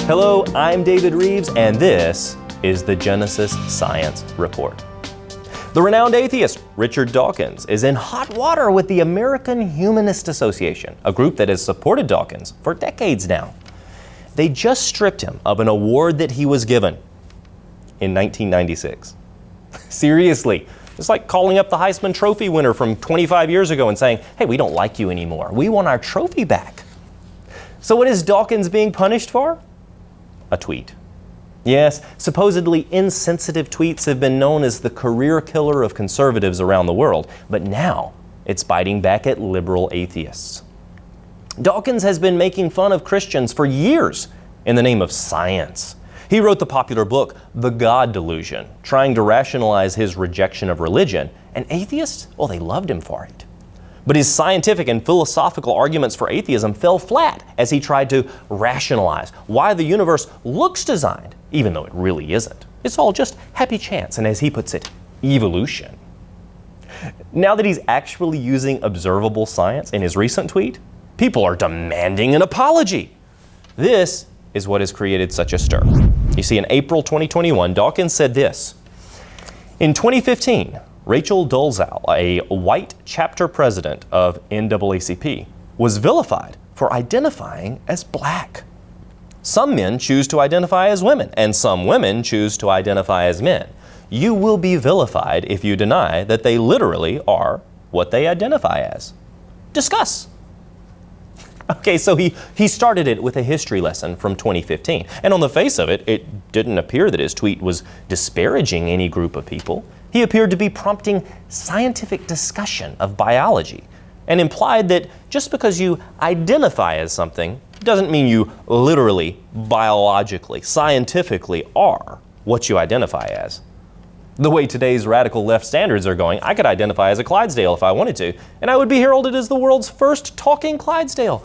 Hello, I'm David Reeves, and this is the Genesis Science Report. The renowned atheist Richard Dawkins is in hot water with the American Humanist Association, a group that has supported Dawkins for decades now. They just stripped him of an award that he was given in 1996. Seriously, it's like calling up the Heisman Trophy winner from 25 years ago and saying, hey, we don't like you anymore. We want our trophy back. So what is Dawkins being punished for? A tweet. Yes, supposedly insensitive tweets have been known as the career killer of conservatives around the world, but now it's biting back at liberal atheists. Dawkins has been making fun of Christians for years in the name of science. He wrote the popular book, The God Delusion, trying to rationalize his rejection of religion, and atheists, well, they loved him for it. But his scientific and philosophical arguments for atheism fell flat as he tried to rationalize why the universe looks designed, even though it really isn't. It's all just happy chance, and as he puts it, evolution. Now that he's actually using observable science in his recent tweet, people are demanding an apology. This is what has created such a stir. You see, in April 2021, Dawkins said this. In 2015, Rachel Dolezal, a white chapter president of NAACP, was vilified for identifying as black. Some men choose to identify as women, and some women choose to identify as men. You will be vilified if you deny that they literally are what they identify as. Discuss. Okay, so he started it with a history lesson from 2015. And on the face of it, it didn't appear that his tweet was disparaging any group of people. He appeared to be prompting scientific discussion of biology and implied that just because you identify as something doesn't mean you literally, biologically, scientifically are what you identify as. The way today's radical left standards are going, I could identify as a Clydesdale if I wanted to, and I would be heralded as the world's first talking Clydesdale.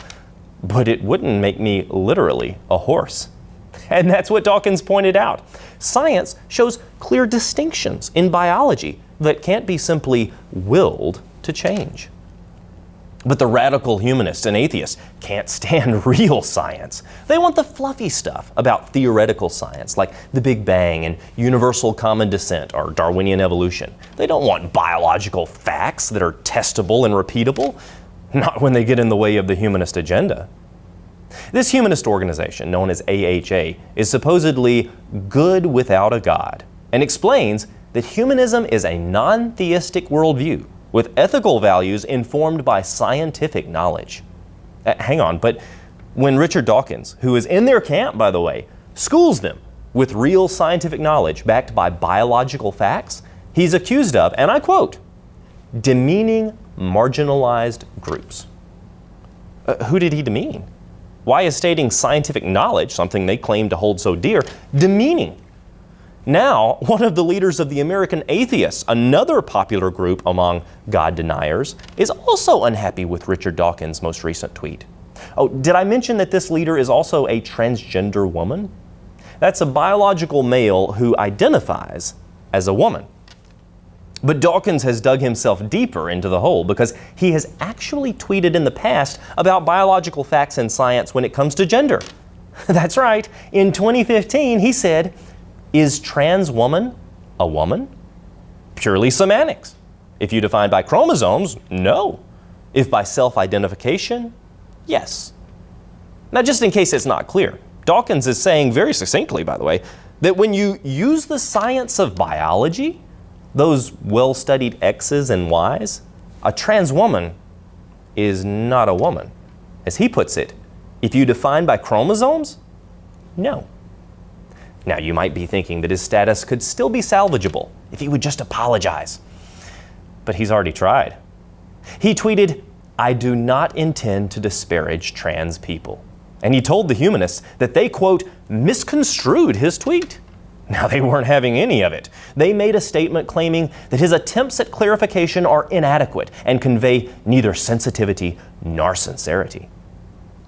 But it wouldn't make me literally a horse. And that's what Dawkins pointed out. Science shows clear distinctions in biology that can't be simply willed to change. But the radical humanists and atheists can't stand real science. They want the fluffy stuff about theoretical science, like the Big Bang and universal common descent or Darwinian evolution. They don't want biological facts that are testable and repeatable, not when they get in the way of the humanist agenda. This humanist organization, known as AHA, is supposedly good without a God and explains that humanism is a non-theistic worldview with ethical values informed by scientific knowledge. Hang on, but when Richard Dawkins, who is in their camp, by the way, schools them with real scientific knowledge backed by biological facts, he's accused of, and I quote, demeaning marginalized groups. Who did he demean? Why is stating scientific knowledge, something they claim to hold so dear, demeaning? Now, one of the leaders of the American Atheists, another popular group among God deniers, is also unhappy with Richard Dawkins' most recent tweet. Oh, did I mention that this leader is also a transgender woman? That's a biological male who identifies as a woman. But Dawkins has dug himself deeper into the hole because he has actually tweeted in the past about biological facts in science when it comes to gender. That's right. In 2015, he said, is trans woman a woman? Purely semantics. If you define by chromosomes, no. If by self-identification, yes. Now, just in case it's not clear, Dawkins is saying very succinctly, by the way, that when you use the science of biology, those well-studied X's and Y's, a trans woman is not a woman. As he puts it, if you define by chromosomes, no. Now, you might be thinking that his status could still be salvageable if he would just apologize. But he's already tried. He tweeted, I do not intend to disparage trans people. And he told the humanists that they, quote, misconstrued his tweet. Now, they weren't having any of it. They made a statement claiming that his attempts at clarification are inadequate and convey neither sensitivity nor sincerity.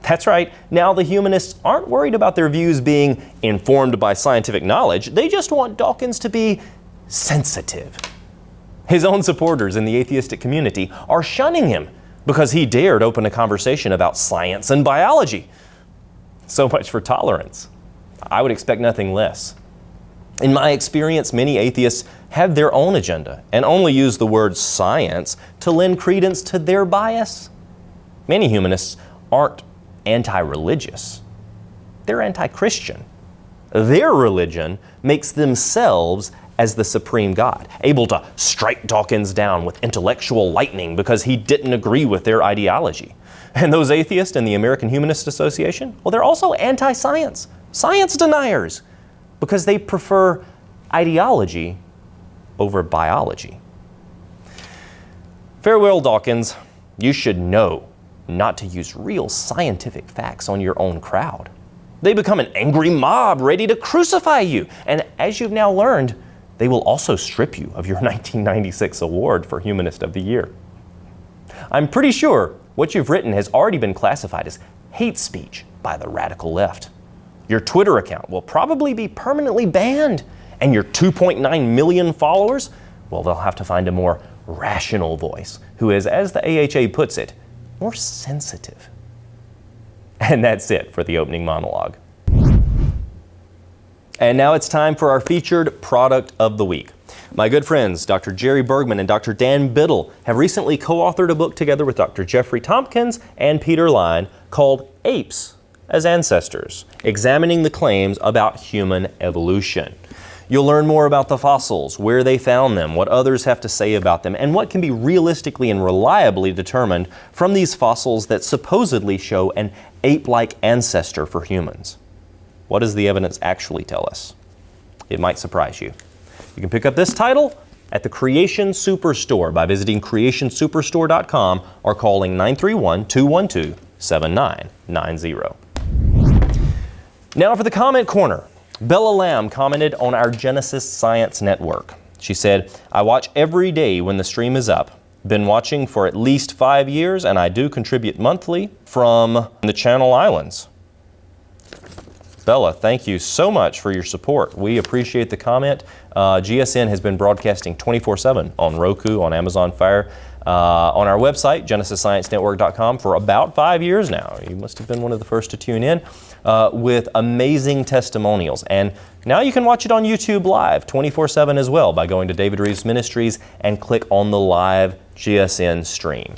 That's right. Now the humanists aren't worried about their views being informed by scientific knowledge. They just want Dawkins to be sensitive. His own supporters in the atheistic community are shunning him because he dared open a conversation about science and biology. So much for tolerance. I would expect nothing less. In my experience, many atheists have their own agenda and only use the word science to lend credence to their bias. Many humanists aren't anti-religious. They're anti-Christian. Their religion makes themselves as the supreme God, able to strike Dawkins down with intellectual lightning because he didn't agree with their ideology. And those atheists in the American Humanist Association, well, they're also anti-science, science deniers, because they prefer ideology over biology. Farewell, Dawkins. You should know not to use real scientific facts on your own crowd. They become an angry mob ready to crucify you. And as you've now learned, they will also strip you of your 1996 award for Humanist of the Year. I'm pretty sure what you've written has already been classified as hate speech by the radical left. Your Twitter account will probably be permanently banned, and your 2.9 million followers, well, they'll have to find a more rational voice who is, as the AHA puts it, more sensitive. And that's it for the opening monologue. And now it's time for our featured product of the week. My good friends, Dr. Jerry Bergman and Dr. Dan Biddle, have recently co-authored a book together with Dr. Jeffrey Tompkins and Peter Line called Apes as Ancestors, examining the claims about human evolution. You'll learn more about the fossils, where they found them, what others have to say about them, and what can be realistically and reliably determined from these fossils that supposedly show an ape-like ancestor for humans. What does the evidence actually tell us? It might surprise you. You can pick up this title at the Creation Superstore by visiting creationsuperstore.com or calling 931-212-7990. Now for the comment corner. Bella Lamb commented on our Genesis Science Network. She said, I watch every day when the stream is up. Been watching for at least 5 years, and I do contribute monthly from the Channel Islands. Bella, thank you so much for your support. We appreciate the comment. GSN has been broadcasting 24/7 on Roku, on Amazon Fire, on our website, genesissciencenetwork.com, for about 5 years now. You must have been one of the first to tune in with amazing testimonials. And now you can watch it on YouTube Live 24/7 as well by going to David Reeves Ministries and click on the live GSN stream.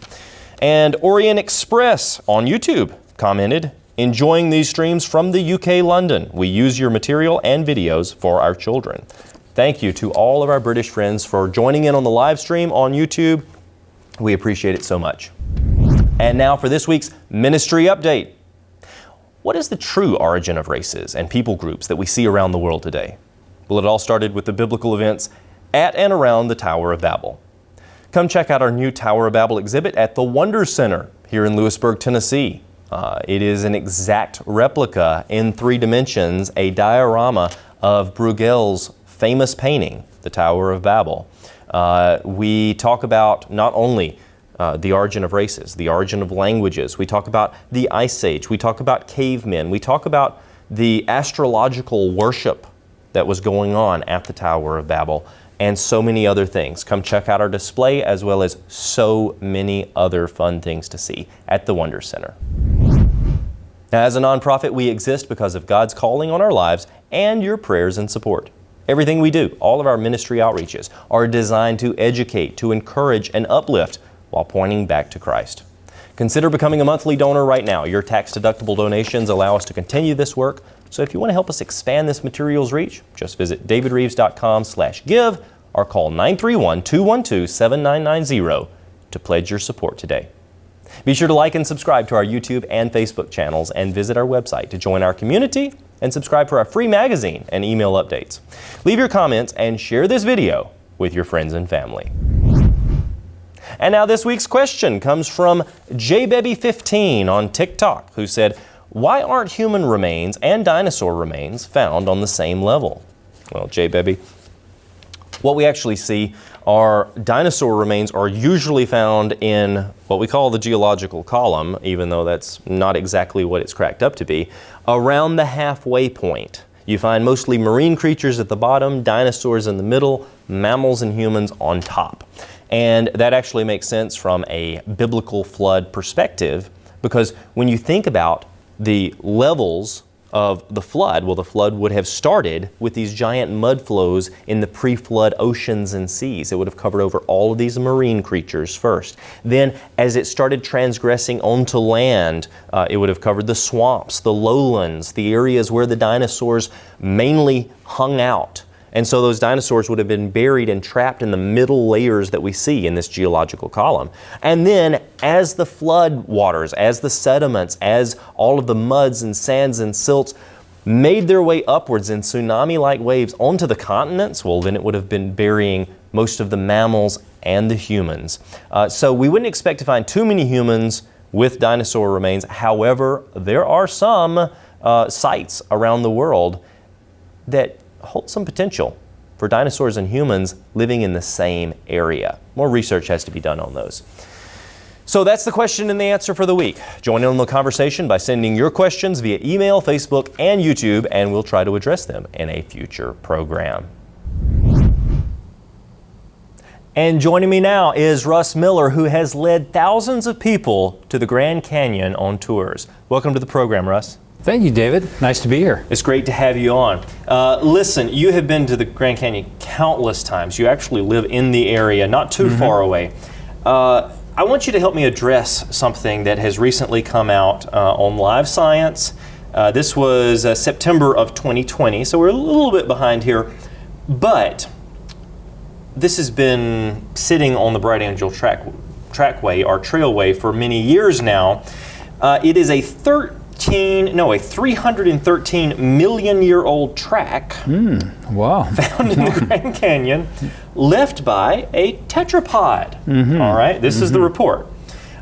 And Orient Express on YouTube commented, enjoying these streams from the UK, London. We use your material and videos for our children. Thank you to all of our British friends for joining in on the live stream on YouTube. We appreciate it so much. And now for this week's ministry update. What is the true origin of races and people groups that we see around the world today? Well, it all started with the biblical events at and around the Tower of Babel. Come check out our new Tower of Babel exhibit at the Wonder Center here in Lewisburg, Tennessee. It is an exact replica in 3 dimensions, a diorama of Bruegel's famous painting, the Tower of Babel. We talk about not only the origin of races, the origin of languages, we talk about the Ice Age, we talk about cavemen, we talk about the astrological worship that was going on at the Tower of Babel, and so many other things. Come check out our display, as well as so many other fun things to see at the Wonder Center. Now, as a nonprofit, we exist because of God's calling on our lives and your prayers and support. Everything we do, all of our ministry outreaches, are designed to educate, to encourage, and uplift while pointing back to Christ. Consider becoming a monthly donor right now. Your tax-deductible donations allow us to continue this work. So if you want to help us expand this material's reach, just visit davidreeves.com/give or call 931-212-7990 to pledge your support today. Be sure to like and subscribe to our YouTube and Facebook channels and visit our website to join our community and subscribe for our free magazine and email updates. Leave your comments and share this video with your friends and family. And now this week's question comes from JBaby15 on TikTok, who said, why aren't human remains and dinosaur remains found on the same level? Well, JBaby, what we actually see are dinosaur remains are usually found in what we call the geological column, even though that's not exactly what it's cracked up to be, around the halfway point. You find mostly marine creatures at the bottom, dinosaurs in the middle, mammals and humans on top. And that actually makes sense from a biblical flood perspective, because when you think about the levels of the flood? Well, the flood would have started with these giant mud flows in the pre-flood oceans and seas. It would have covered over all of these marine creatures first. Then, as it started transgressing onto land, it would have covered the swamps, the lowlands, the areas where the dinosaurs mainly hung out. And so those dinosaurs would have been buried and trapped in the middle layers that we see in this geological column. And then as the flood waters, as the sediments, as all of the muds and sands and silts made their way upwards in tsunami-like waves onto the continents, well, then it would have been burying most of the mammals and the humans. So we wouldn't expect to find too many humans with dinosaur remains. However, there are some sites around the world that hold some potential for dinosaurs and humans living in the same area. More research has to be done on those. So that's the question and the answer for the week. Join in on the conversation by sending your questions via email, Facebook, and YouTube, and we'll try to address them in a future program. And joining me now is Russ Miller, who has led thousands of people to the Grand Canyon on tours. Welcome to the program, Russ. Thank you, David. Nice to be here. It's great to have you on. Listen, you have been to the Grand Canyon countless times. You actually live in the area, not too far away. I want you to help me address something that has recently come out on Live Science. This was September of 2020, so we're a little bit behind here. But this has been sitting on the Bright Angel trackway, or trailway, for many years now. It is a 313 million year old track Wow. found in the Grand Canyon, left by a tetrapod. All right, this is the report.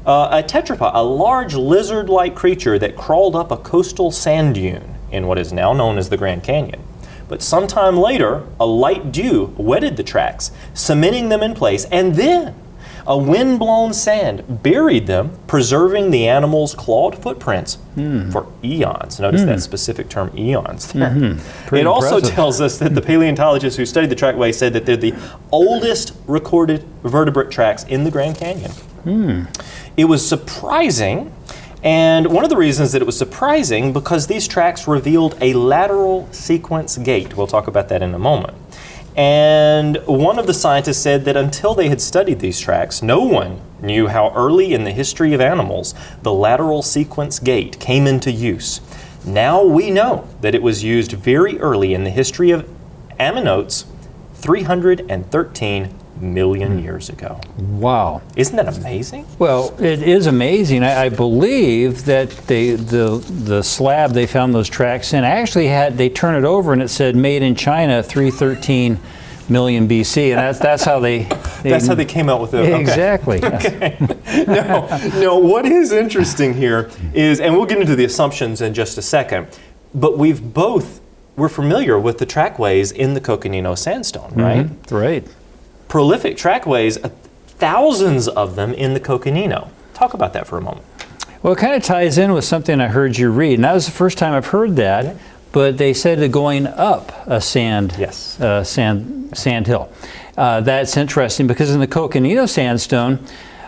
A tetrapod, a large lizard-like creature that crawled up a coastal sand dune in what is now known as the Grand Canyon. But sometime later, a light dew wetted the tracks, cementing them in place, and then a wind-blown sand buried them, preserving the animal's clawed footprints for eons. Notice that specific term, eons, there. It also tells us that the paleontologists who studied the trackway said that they're the oldest recorded vertebrate tracks in the Grand Canyon. It was surprising, and one of the reasons that it was surprising because these tracks revealed a lateral sequence gait. We'll talk about that in a moment. And one of the scientists said that until they had studied these tracks, no one knew how early in the history of animals the lateral sequence gait came into use. Now we know that it was used very early in the history of ammonoots 313 million years ago. Wow. Isn't that amazing? Well, it is amazing. I believe that the slab they found those tracks in actually they turn it over and it said made in China 313 million BC, and that's how they that's how they came out with it. Okay. Exactly. Okay. No, what is interesting here is, and we'll get into the assumptions in just a second, but we're familiar with the trackways in the Coconino Sandstone, right? Right. Prolific trackways, thousands of them in the Coconino. Talk about that for a moment. Well, it kind of ties in with something I heard you read, and that was the first time I've heard that. But they said that going up a sand hill. That's interesting because in the Coconino Sandstone,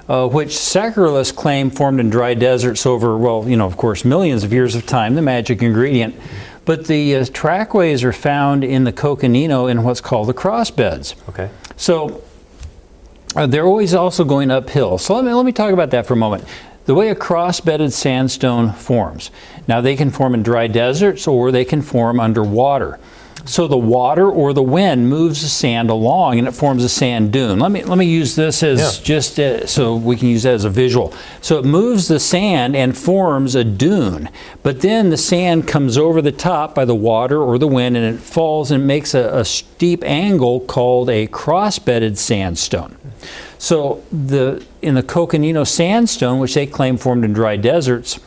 which secularists claim formed in dry deserts over, of course, millions of years of time, the magic ingredient. But the trackways are found in the Coconino in what's called the crossbeds. Okay. So they're always also going uphill. So let me talk about that for a moment. The way a cross-bedded sandstone forms. Now they can form in dry deserts or they can form underwater. So the water or the wind moves the sand along and it forms a sand dune. Let me use this as so we can use that as a visual. So it moves the sand and forms a dune, but then the sand comes over the top by the water or the wind and it falls and makes a steep angle called a cross-bedded sandstone. So in the Coconino Sandstone, which they claim formed in dry deserts,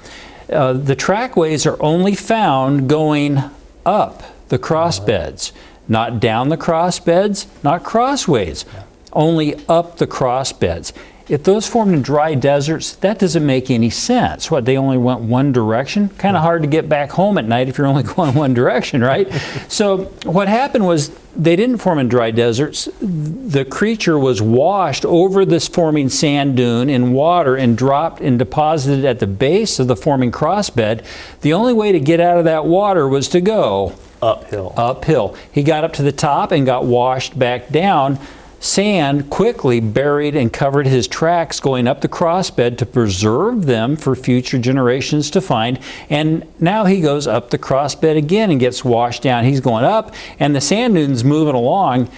the trackways are only found going up the crossbeds, not down the crossbeds, not crossways, only up the crossbeds. if those formed in dry deserts, that doesn't make any sense. What, they only went one direction? Kind of hard to get back home at night if you're only going one direction, right? So what happened was they didn't form in dry deserts. The creature was washed over this forming sand dune in water and dropped and deposited at the base of the forming crossbed. The only way to get out of that water was to go uphill. Uphill. He got up to the top and got washed back down. Sand quickly buried and covered his tracks going up the crossbed to preserve them for future generations to find. And now he goes up the crossbed again and gets washed down. He's going up, and the sand dune's moving along,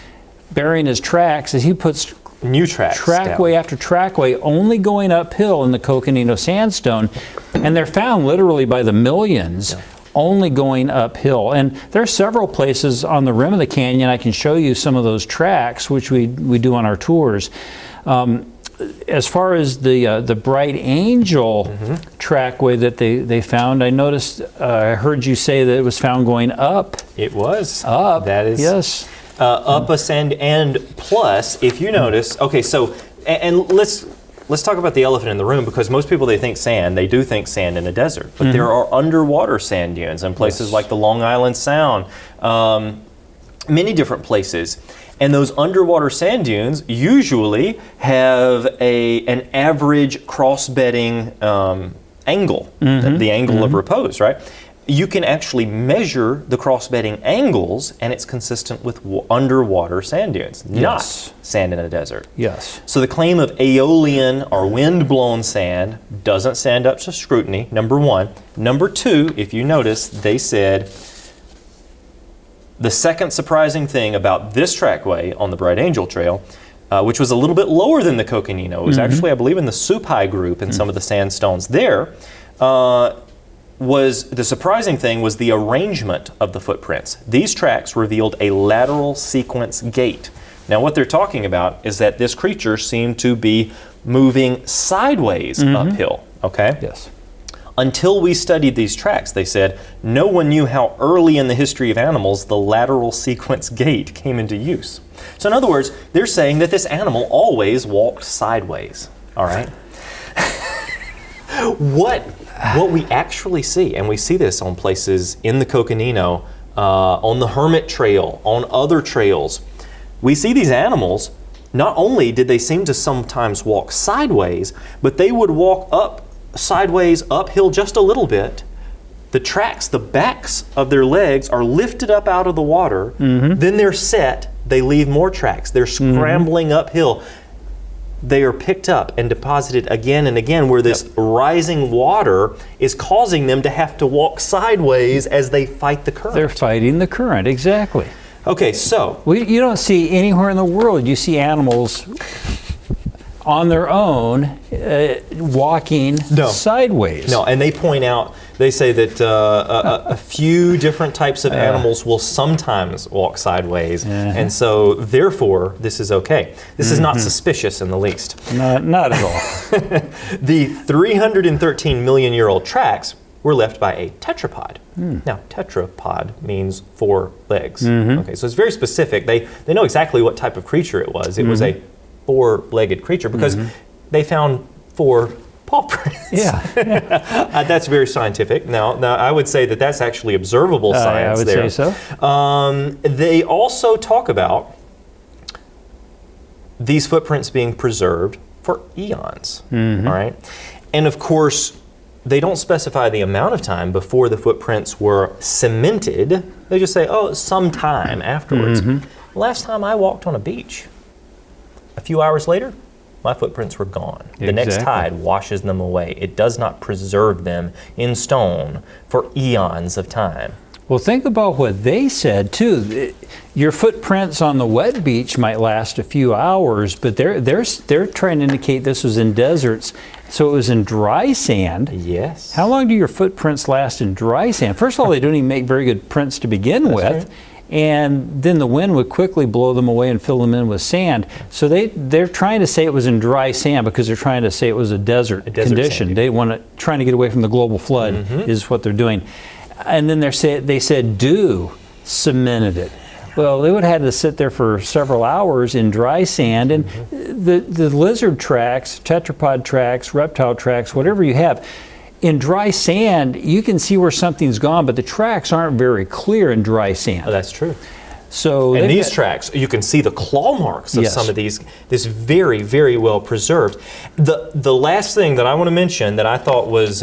burying his tracks as he puts new tracks trackway after trackway, only going uphill in the Coconino Sandstone. And they're found literally by the millions. Yeah. Only going uphill. And there are several places on the rim of the canyon. I can show you some of those tracks, which we do on our tours. As far as the Bright Angel trackway that they found, I noticed, I heard you say that it was found going up. It was. Up. That is. Yes. Up a sand, and plus, if you notice, okay, so, and let's talk about the elephant in the room, because most people, they think sand, they do think sand in a desert, but there are underwater sand dunes in places like the Long Island Sound, many different places. And those underwater sand dunes usually have an average cross-bedding angle, the angle of repose, right? You can actually measure the cross-bedding angles, and it's consistent with underwater sand dunes, not sand in a desert. Yes. So the claim of aeolian or wind-blown sand doesn't stand up to scrutiny, number one. Number two, if you notice, they said the second surprising thing about this trackway on the Bright Angel Trail, which was a little bit lower than the Coconino, it was actually, I believe, in the Supai group in some of the sandstones there, was the surprising thing was the arrangement of the footprints. These tracks revealed a lateral sequence gait. Now what they're talking about is that this creature seemed to be moving sideways uphill, okay? Yes. Until we studied these tracks, they said, no one knew how early in the history of animals the lateral sequence gait came into use. So in other words, they're saying that this animal always walked sideways, all right? What we actually see, and we see this on places in the Coconino, on the Hermit Trail, on other trails, we see these animals, not only did they seem to sometimes walk sideways, but they would walk up sideways uphill just a little bit. The tracks, the backs of their legs are lifted up out of the water, then they're set, they leave more tracks, they're scrambling uphill. They are picked up and deposited again and again, where this rising water is causing them to have to walk sideways as they fight the current. They're fighting the current, exactly. Okay, so. You don't see anywhere in the world, you see animals on their own walking sideways. No, and they point out, they say that a few different types of animals will sometimes walk sideways, and so therefore this is okay. This is not suspicious in the least. Not at all. The 313-million-year-old tracks were left by a tetrapod. Now, tetrapod means 4 legs. Okay, so it's very specific. They know exactly what type of creature it was. It was a 4-legged creature because they found 4 paw prints. That's very scientific. Now I would say that that's actually observable science. I would there. say so. They also talk about these footprints being preserved for eons. All right, and of course they don't specify the amount of time before the footprints were cemented. They just say, oh, some time afterwards. Last time I walked on a beach, a few hours later, my footprints were gone. The next tide washes them away. It does not preserve them in stone for eons of time. Well, think about what they said too. Your footprints on the wet beach might last a few hours, but they're trying to indicate this was in deserts, so it was in dry sand. Yes. How long do your footprints last in dry sand? First of all, they don't even make very good prints to begin with. Right. And then the wind would quickly blow them away and fill them in with sand. So they're trying to say it was in dry sand because they're trying to say it was a desert condition. Sand. They trying to get away from the global flood is what they're doing. And then they said dew cemented it. Well, they would have had to sit there for several hours in dry sand, and the lizard tracks, tetrapod tracks, reptile tracks, whatever you have, in dry sand, you can see where something's gone, but the tracks aren't very clear in dry sand. Oh, that's true. So and these tracks, you can see the claw marks of some of these. This very, very well preserved. The last thing that I want to mention that I thought was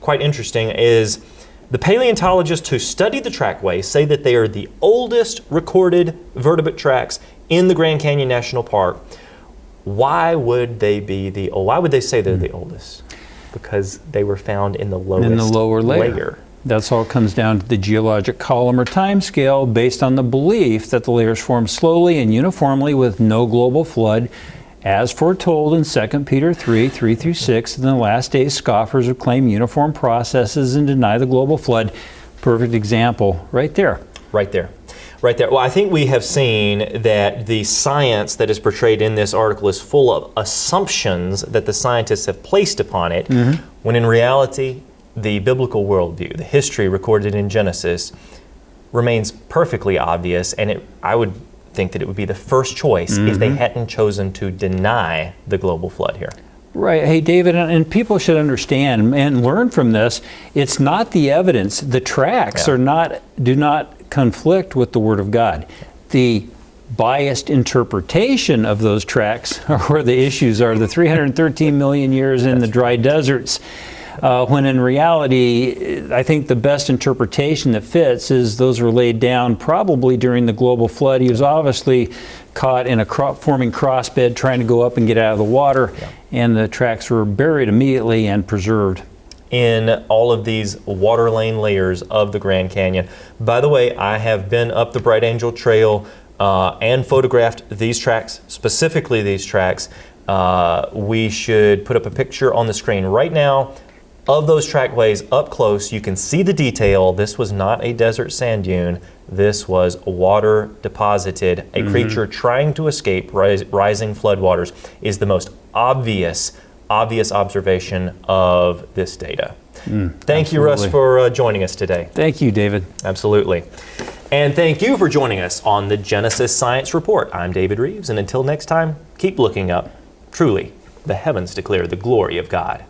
quite interesting is the paleontologists who studied the trackways say that they are the oldest recorded vertebrate tracks in the Grand Canyon National Park. Why would they say they're the oldest? Because they were found in the lower layer. That's all comes down to the geologic column or time scale based on the belief that the layers form slowly and uniformly with no global flood, as foretold in 2 Peter 3:3-6. In the last days, scoffers would claim uniform processes and deny the global flood. Perfect example right there. Right there. Right there. Well, I think we have seen that the science that is portrayed in this article is full of assumptions that the scientists have placed upon it, when in reality, the biblical worldview, the history recorded in Genesis, remains perfectly obvious, and I would think that it would be the first choice if they hadn't chosen to deny the global flood here. Right. Hey, David, and people should understand and learn from this, it's not the evidence. The tracks do not conflict with the Word of God. The biased interpretation of those tracks are where the issues are. The 313 million years in the dry deserts, when in reality, I think the best interpretation that fits is those were laid down probably during the global flood. He was obviously caught in a forming crossbed trying to go up and get out of the water, and the tracks were buried immediately and preserved in all of these water lane layers of the Grand Canyon. By the way, I have been up the Bright Angel Trail and photographed these tracks, specifically these tracks. We should put up a picture on the screen right now of those trackways up close. You can see the detail. This was not a desert sand dune. This was water deposited. A creature trying to escape rising floodwaters is the most obvious observation of this data. Thank you, Russ, for joining us today. Thank you, David. Absolutely. And thank you for joining us on the Genesis Science Report. I'm David Reeves, and until next time, keep looking up. Truly, the heavens declare the glory of God.